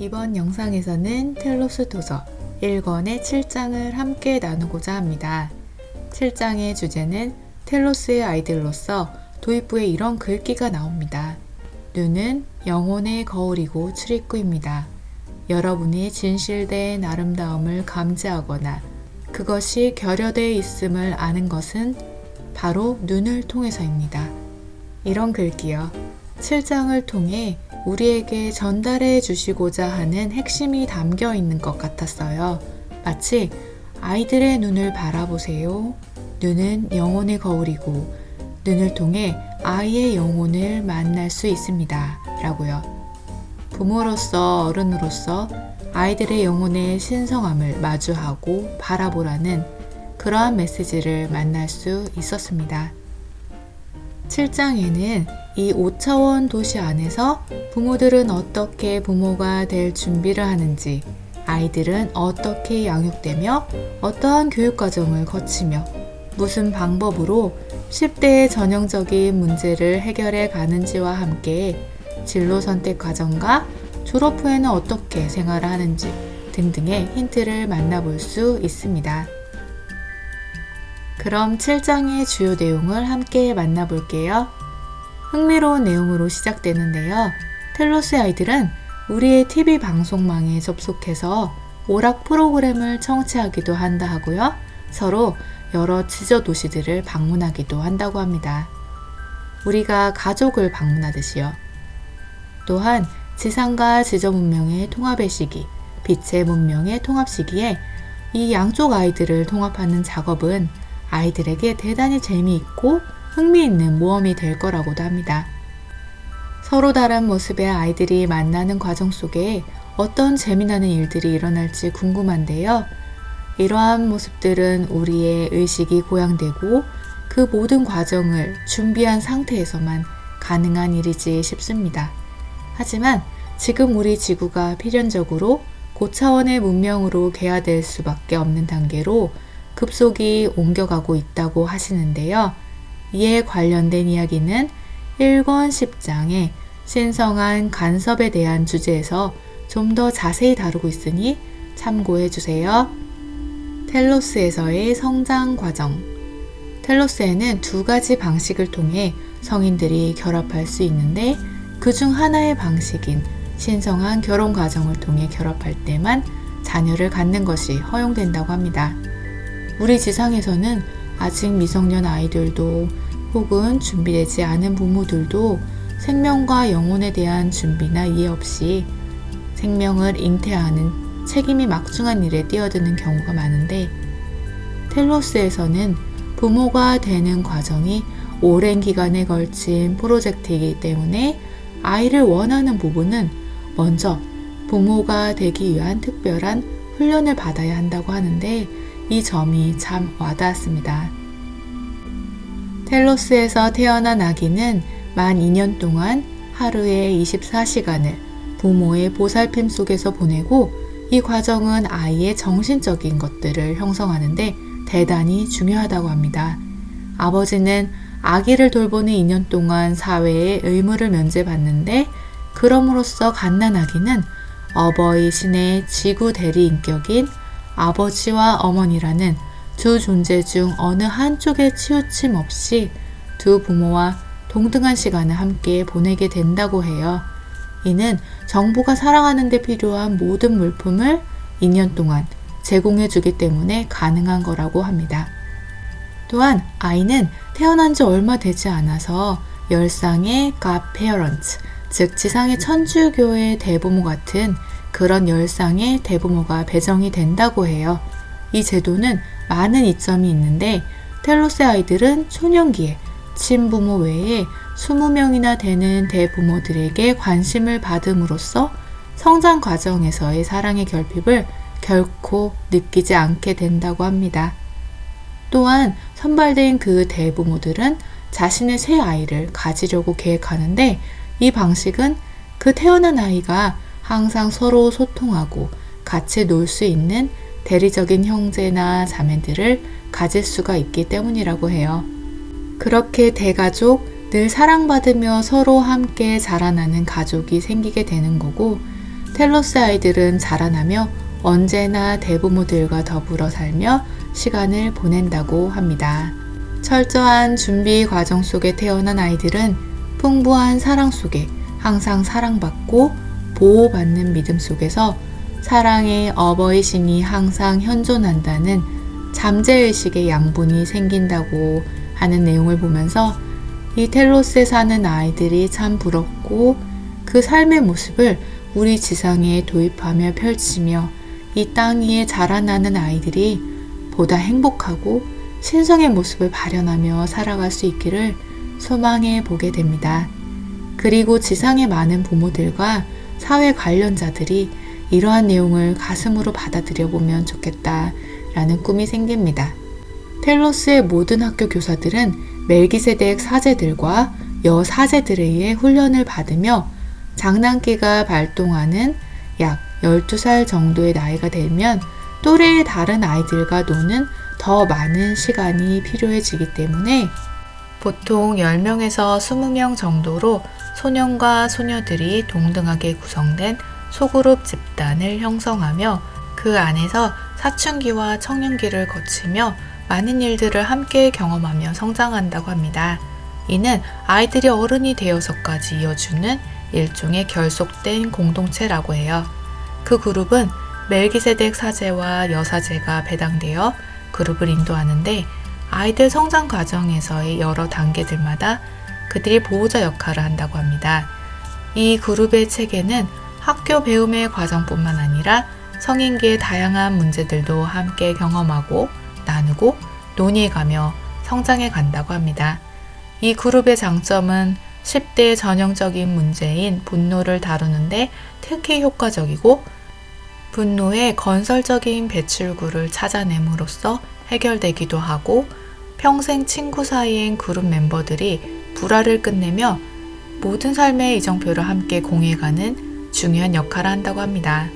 이번 영상에서는 텔로스 도서 1권의 7장을 함께 나누고자 합니다. 7장의 주제는 텔로스의 아이들로서 도입부에 이런 글귀가 나옵니다. 눈은 영혼의 거울이고 출입구입니다. 여러분이 진실된 아름다움을 감지하거나 그것이 결여되어 있음을 아는 것은 바로 눈을 통해서입니다. 이런 글귀요. 7장을 통해 우리에게 전달해 주시고자 하는 핵심이 담겨 있는 것 같았어요. 마치 아이들의 눈을 바라보세요. 눈은 영혼의 거울이고 눈을 통해 아이의 영혼을 만날 수 있습니다. 라고요. 부모로서 어른으로서 아이들의 영혼의 신성함을 마주하고 바라보라는 그러한 메시지를 만날 수 있었습니다. 7장에는 이 5차원 도시 안에서 부모들은 어떻게 부모가 될 준비를 하는지, 아이들은 어떻게 양육되며 어떠한 교육과정을 거치며 무슨 방법으로 10대의 전형적인 문제를 해결해 가는지와 함께 진로 선택 과정과 졸업 후에는 어떻게 생활을 하는지 등등의 힌트를 만나볼 수 있습니다. 그럼 7장의 주요 내용을 함께 만나볼게요. 흥미로운 내용으로 시작되는데요. 텔로스의 아이들은 우리의 TV 방송망에 접속해서 오락 프로그램을 청취하기도 한다 하고요. 서로 여러 지저 도시들을 방문하기도 한다고 합니다. 우리가 가족을 방문하듯이요. 또한 지상과 지저 문명의 통합의 시기, 빛의 문명의 통합 시기에 이 양쪽 아이들을 통합하는 작업은 아이들에게 대단히 재미있고 흥미있는 모험이 될 거라고도 합니다. 서로 다른 모습의 아이들이 만나는 과정 속에 어떤 재미나는 일들이 일어날지 궁금한데요. 이러한 모습들은 우리의 의식이 고양되고 그 모든 과정을 준비한 상태에서만 가능한 일이지 싶습니다. 하지만 지금 우리 지구가 필연적으로 고차원의 문명으로 개화될 수밖에 없는 단계로 급속히 옮겨가고 있다고 하시는데요. 이에 관련된 이야기는 1권 10장의 신성한 간섭에 대한 주제에서 좀 더 자세히 다루고 있으니 참고해 주세요. 텔로스에서의 성장 과정. 텔로스에는 두 가지 방식을 통해 성인들이 결합할 수 있는데 그 중 하나의 방식인 신성한 결혼 과정을 통해 결합할 때만 자녀를 갖는 것이 허용된다고 합니다. 우리 지상에서는 아직 미성년 아이들도 혹은 준비되지 않은 부모들도 생명과 영혼에 대한 준비나 이해 없이 생명을 잉태하는 책임이 막중한 일에 뛰어드는 경우가 많은데 텔로스에서는 부모가 되는 과정이 오랜 기간에 걸친 프로젝트이기 때문에 아이를 원하는 부부는 먼저 부모가 되기 위한 특별한 훈련을 받아야 한다고 하는데 이 점이 참 와닿았습니다. 텔로스에서 태어난 아기는 만 2년 동안 하루에 24시간을 부모의 보살핌 속에서 보내고 이 과정은 아이의 정신적인 것들을 형성하는데 대단히 중요하다고 합니다. 아버지는 아기를 돌보는 2년 동안 사회의 의무를 면제받는데 그럼으로써 갓난아기는 어버이신의 지구 대리 인격인 아버지와 어머니라는 두 존재 중 어느 한쪽에 치우침 없이 두 부모와 동등한 시간을 함께 보내게 된다고 해요. 이는 정부가 살아가는 데 필요한 모든 물품을 2년 동안 제공해 주기 때문에 가능한 거라고 합니다. 또한 아이는 태어난 지 얼마 되지 않아서 열상의 godparents, 즉 지상의 천주교의 대부모 같은 그런 열상의 대부모가 배정이 된다고 해요. 이 제도는 많은 이점이 있는데 텔로스의 아이들은 초년기에 친부모 외에 20명이나 되는 대부모들에게 관심을 받음으로써 성장 과정에서의 사랑의 결핍을 결코 느끼지 않게 된다고 합니다. 또한 선발된 그 대부모들은 자신의 새 아이를 가지려고 계획하는데 이 방식은 그 태어난 아이가 항상 서로 소통하고 같이 놀 수 있는 대리적인 형제나 자매들을 가질 수가 있기 때문이라고 해요. 그렇게 대가족, 늘 사랑받으며 서로 함께 자라나는 가족이 생기게 되는 거고 텔로스 아이들은 자라나며 언제나 대부모들과 더불어 살며 시간을 보낸다고 합니다. 철저한 준비 과정 속에 태어난 아이들은 풍부한 사랑 속에 항상 사랑받고 보호받는 믿음 속에서 사랑의 어버이 신이 항상 현존한다는 잠재의식의 양분이 생긴다고 하는 내용을 보면서 이 텔로스에 사는 아이들이 참 부럽고 그 삶의 모습을 우리 지상에 도입하며 펼치며 이 땅 위에 자라나는 아이들이 보다 행복하고 신성의 모습을 발현하며 살아갈 수 있기를 소망해 보게 됩니다. 그리고 지상의 많은 부모들과 사회 관련자들이 이러한 내용을 가슴으로 받아들여 보면 좋겠다라는 꿈이 생깁니다. 텔로스의 모든 학교 교사들은 멜기세덱 사제들과 여사제들에 의해 훈련을 받으며 장난기가 발동하는 약 12살 정도의 나이가 되면 또래의 다른 아이들과 노는 더 많은 시간이 필요해지기 때문에 보통 10명에서 20명 정도로 소년과 소녀들이 동등하게 구성된 소그룹 집단을 형성하며 그 안에서 사춘기와 청년기를 거치며 많은 일들을 함께 경험하며 성장한다고 합니다. 이는 아이들이 어른이 되어서까지 이어주는 일종의 결속된 공동체라고 해요. 그 그룹은 멜기세덱 사제와 여사제가 배당되어 그룹을 인도하는데 아이들 성장 과정에서의 여러 단계들마다 그들이 보호자 역할을 한다고 합니다. 이 그룹의 체계는 학교 배움의 과정뿐만 아니라 성인기의 다양한 문제들도 함께 경험하고 나누고 논의해가며 성장해 간다고 합니다. 이 그룹의 장점은 10대의 전형적인 문제인 분노를 다루는데 특히 효과적이고 분노의 건설적인 배출구를 찾아냄으로써 해결되기도 하고 평생 친구 사이인 그룹 멤버들이 불화를 끝내며 모든 삶의 이정표를 함께 공유해가는 중요한 역할을 한다고 합니다.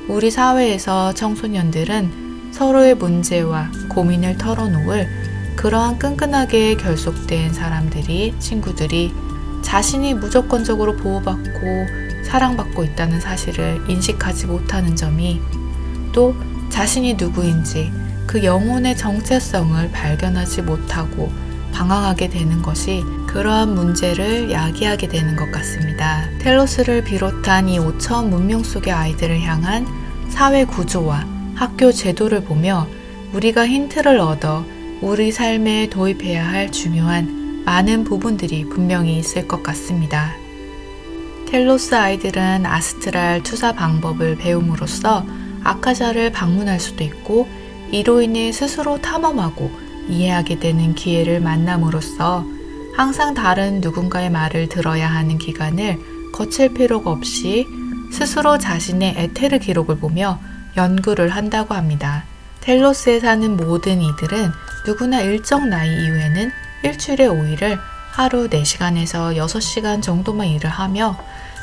우리 사회에서 청소년들은 서로의 문제와 고민을 털어놓을 그러한 끈끈하게 결속된 사람들이, 친구들이 자신이 무조건적으로 보호받고 사랑받고 있다는 사실을 인식하지 못하는 점이 또 자신이 누구인지 그 영혼의 정체성을 발견하지 못하고 방황하게 되는 것이 그러한 문제를 야기하게 되는 것 같습니다. 텔로스를 비롯한 이 5천 문명 속의 아이들을 향한 사회 구조와 학교 제도를 보며 우리가 힌트를 얻어 우리 삶에 도입해야 할 중요한 많은 부분들이 분명히 있을 것 같습니다. 텔로스 아이들은 아스트랄 투사 방법을 배움으로써 아카샤를 방문할 수도 있고 이로 인해 스스로 탐험하고 이해하게 되는 기회를 만남으로써 항상 다른 누군가의 말을 들어야 하는 기간을 거칠 필요가 없이 스스로 자신의 에테르 기록을 보며 연구를 한다고 합니다. 텔로스에 사는 모든 이들은 누구나 일정 나이 이후에는 일주일에 5일을 하루 4시간에서 6시간 정도만 일을 하며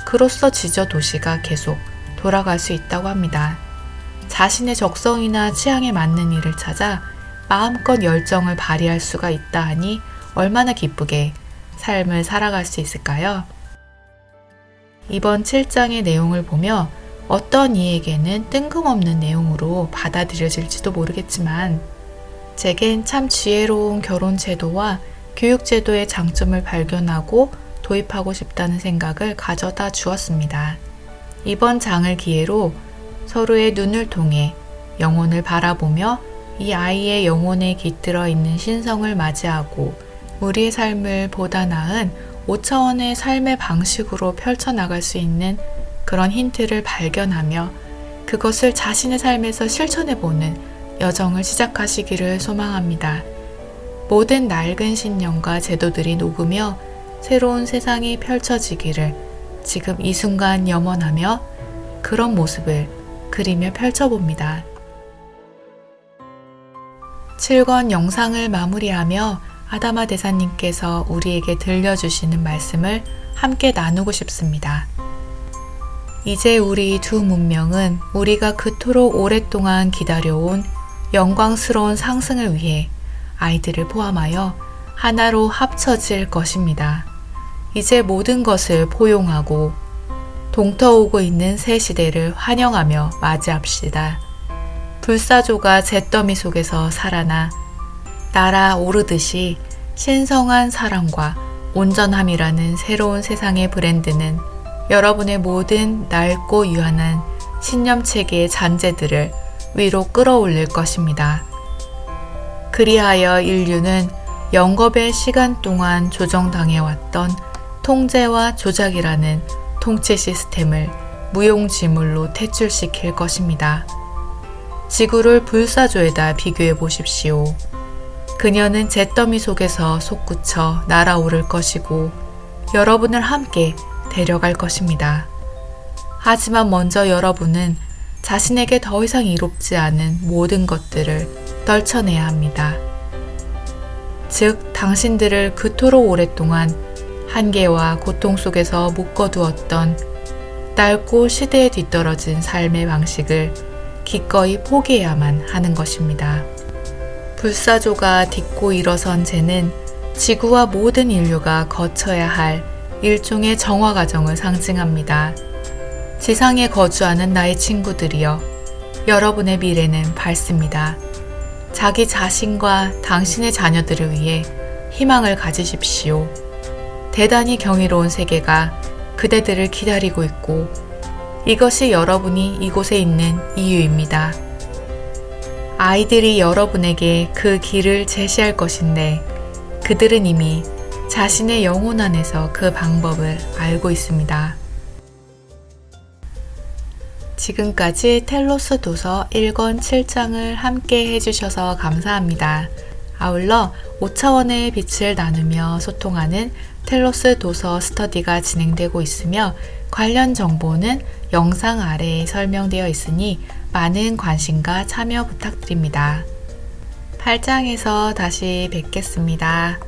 그로써 지저 도시가 계속 돌아갈 수 있다고 합니다. 자신의 적성이나 취향에 맞는 일을 찾아 마음껏 열정을 발휘할 수가 있다 하니 얼마나 기쁘게 삶을 살아갈 수 있을까요? 이번 7장의 내용을 보며 어떤 이에게는 뜬금없는 내용으로 받아들여질지도 모르겠지만 제겐 참 지혜로운 결혼 제도와 교육 제도의 장점을 발견하고 도입하고 싶다는 생각을 가져다 주었습니다. 이번 장을 기회로 서로의 눈을 통해 영혼을 바라보며 이 아이의 영혼에 깃들어 있는 신성을 맞이하고 우리의 삶을 보다 나은 5차원의 삶의 방식으로 펼쳐나갈 수 있는 그런 힌트를 발견하며 그것을 자신의 삶에서 실천해보는 여정을 시작하시기를 소망합니다. 모든 낡은 신념과 제도들이 녹으며 새로운 세상이 펼쳐지기를 지금 이 순간 염원하며 그런 모습을 그리며 펼쳐봅니다. 7권 영상을 마무리하며 아다마 대사님께서 우리에게 들려주시는 말씀을 함께 나누고 싶습니다. 이제 우리 두 문명은 우리가 그토록 오랫동안 기다려온 영광스러운 상승을 위해 아이들을 포함하여 하나로 합쳐질 것입니다. 이제 모든 것을 포용하고 동터오고 있는 새 시대를 환영하며 맞이합시다. 불사조가 잿더미 속에서 살아나 날아오르듯이 신성한 사랑과 온전함이라는 새로운 세상의 브랜드는 여러분의 모든 낡고 유한한 신념체계의 잔재들을 위로 끌어올릴 것입니다. 그리하여 인류는 영겁의 시간 동안 조정당해왔던 통제와 조작이라는 통치 시스템을 무용지물로 퇴출시킬 것입니다. 지구를 불사조에다 비교해 보십시오. 그녀는 잿더미 속에서 솟구쳐 날아오를 것이고 여러분을 함께 데려갈 것입니다. 하지만 먼저 여러분은 자신에게 더 이상 이롭지 않은 모든 것들을 떨쳐내야 합니다. 즉, 당신들을 그토록 오랫동안 한계와 고통 속에서 묶어두었던 낡고 시대에 뒤떨어진 삶의 방식을 기꺼이 포기해야만 하는 것입니다. 불사조가 딛고 일어선 쟤는 지구와 모든 인류가 거쳐야 할 일종의 정화 과정을 상징합니다. 지상에 거주하는 나의 친구들이여, 여러분의 미래는 밝습니다. 자기 자신과 당신의 자녀들을 위해 희망을 가지십시오. 대단히 경이로운 세계가 그대들을 기다리고 있고 이것이 여러분이 이곳에 있는 이유입니다. 아이들이 여러분에게 그 길을 제시할 것인데 그들은 이미 자신의 영혼 안에서 그 방법을 알고 있습니다. 지금까지 텔로스 도서 1권 7장을 함께 해주셔서 감사합니다. 아울러 5차원의 빛을 나누며 소통하는 텔로스 도서 스터디가 진행되고 있으며 관련 정보는 영상 아래에 설명되어 있으니 많은 관심과 참여 부탁드립니다. 8장에서 다시 뵙겠습니다.